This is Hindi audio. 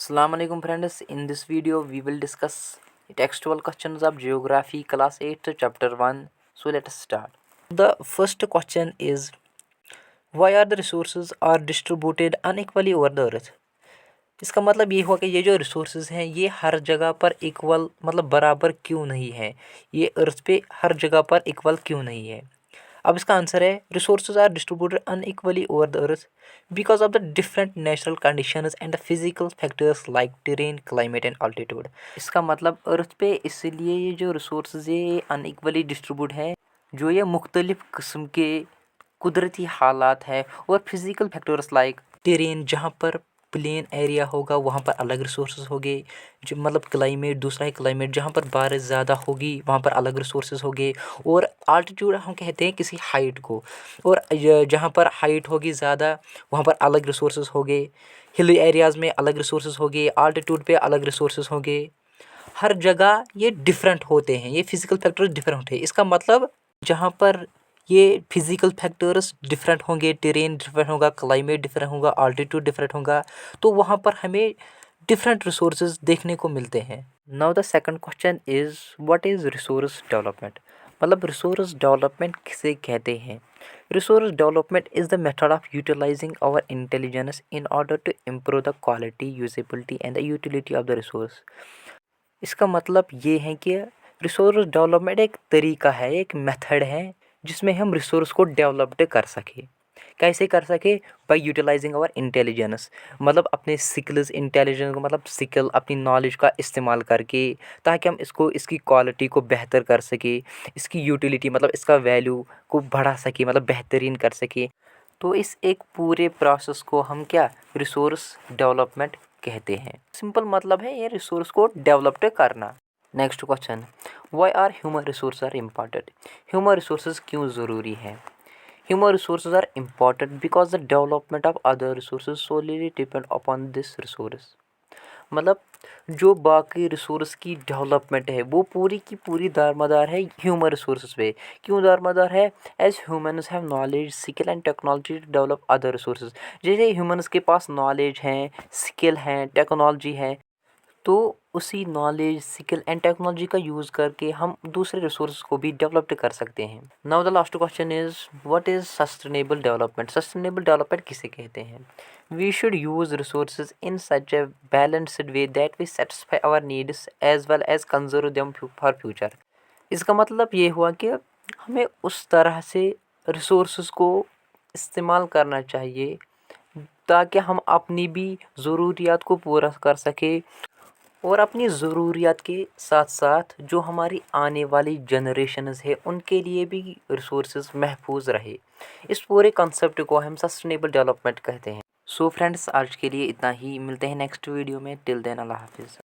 Assalamu alaikum friends. In this video we will discuss textual questions of geography class 8 chapter 1. So let us start. The first question is, why are the resources are distributed unequally over the earth? इसका मतलब ये हुआ कि ये जो रिसोर्सेज हैं ये हर जगह पर इक्वल मतलब बराबर क्यों नहीं है, ये अर्थ पे हर जगह पर इक्वल क्यों नहीं है। अब इसका आंसर है resources are distributed unequally over the earth because of the different natural conditions and the physical factors like terrain climate and altitude. इसका मतलब अर्थ पे इसलिए ये जो रिसोर्सेज है ये अनइक्वली डिस्ट्रीब्यूट है, जो ये मुख्तलिफ किस्म के कुदरती हालात है और फिजिकल फैक्टर्स लाइक टेरेन, जहाँ पर प्लेन एरिया होगा वहाँ पर अलग रिसोर्सेज होंगे, जो मतलब क्लाइमेट दूसरा है, क्लाइमेट जहाँ पर बारिश ज़्यादा होगी वहाँ पर अलग रिसोर्सेज होंगे, और आल्टीट्यूड हम कहते हैं किसी हाइट को, और जहाँ पर हाइट होगी ज़्यादा वहाँ पर अलग रिसोर्सेज होंगे, हिल एरियाज़ में अलग रिसोर्सेज होंगे, आल्टीट्यूड पे अलग रिसोर्सेज होंगे। हर जगह ये डिफरेंट होते हैं, ये फिजिकल फैक्टर्स डिफरेंट होते हैं। इसका मतलब जहाँ पर ये फिजिकल फैक्टर्स डिफरेंट होंगे, टेरेन डिफरेंट होगा, क्लाइमेट डिफरेंट होगा, आल्टीट्यूड डिफरेंट होगा, तो वहाँ पर हमें डिफरेंट रिसोर्सेज देखने को मिलते हैं। Now the second question is, what is resource development? मतलब रिसोर्स डेवलपमेंट किसे कहते हैं? Resource development is the method of utilizing our intelligence in order to improve the quality, usability and the utility of the resource. इसका मतलब ये है कि रिसोर्स डेवलपमेंट एक तरीका है, एक मेथड है जिसमें हम रिसोर्स को डेवलप्ड कर सके। कैसे कर सके? बाय यूटिलाइजिंग आवर इंटेलिजेंस, मतलब अपने स्किल्स, इंटेलिजेंस को मतलब स्किल अपनी नॉलेज का इस्तेमाल करके, ताकि हम इसको इसकी क्वालिटी को बेहतर कर सके, इसकी यूटिलिटी मतलब इसका वैल्यू को बढ़ा सके, मतलब बेहतरीन कर सके। तो इस एक पूरे प्रोसेस को हम क्या रिसोर्स डेवलपमेंट कहते हैं। सिंपल मतलब है ये रिसोर्स को डेवलप्ड करना। Next question, why are human resource are important? Human resources क्यों ज़रूरी हैं? Human resources are important because the development of other resources solely depend upon this resource. मतलब जो बाकी रिसोर्स की डेवलपमेंट है वो पूरी की पूरी दारमदार है ह्यूमन रिसोर्सेज पे। क्यों दारमदार है? As humans have knowledge, skill and technology to develop other resources. जैसे ह्यूमंस के पास नॉलेज है, स्किल है, टेक्नोलॉजी है, तो उसी नॉलेज, स्किल एंड टेक्नोलॉजी का यूज़ करके हम दूसरे रिसोर्स को भी डेवलप कर सकते हैं। Now the last question is, what is sustainable development? Sustainable development किसे कहते हैं? We should use resources in such a balanced way that we satisfy our needs as well as conserve them for future. इसका मतलब ये हुआ कि हमें उस तरह से रिसोर्सेज को इस्तेमाल करना चाहिए ताकि हम अपनी भी ज़रूरियात को पूरा कर सके, और अपनी ज़रूरियात के साथ साथ जो हमारी आने वाली जनरेशन्स है उनके लिए भी रिसोर्सेज महफूज रहे। इस पूरे कंसेप्ट को हम सस्टेनेबल डेवलपमेंट कहते हैं। सो फ्रेंड्स, आज के लिए इतना ही, मिलते हैं नेक्स्ट वीडियो में। टिल देन अल्लाह हाफिज़।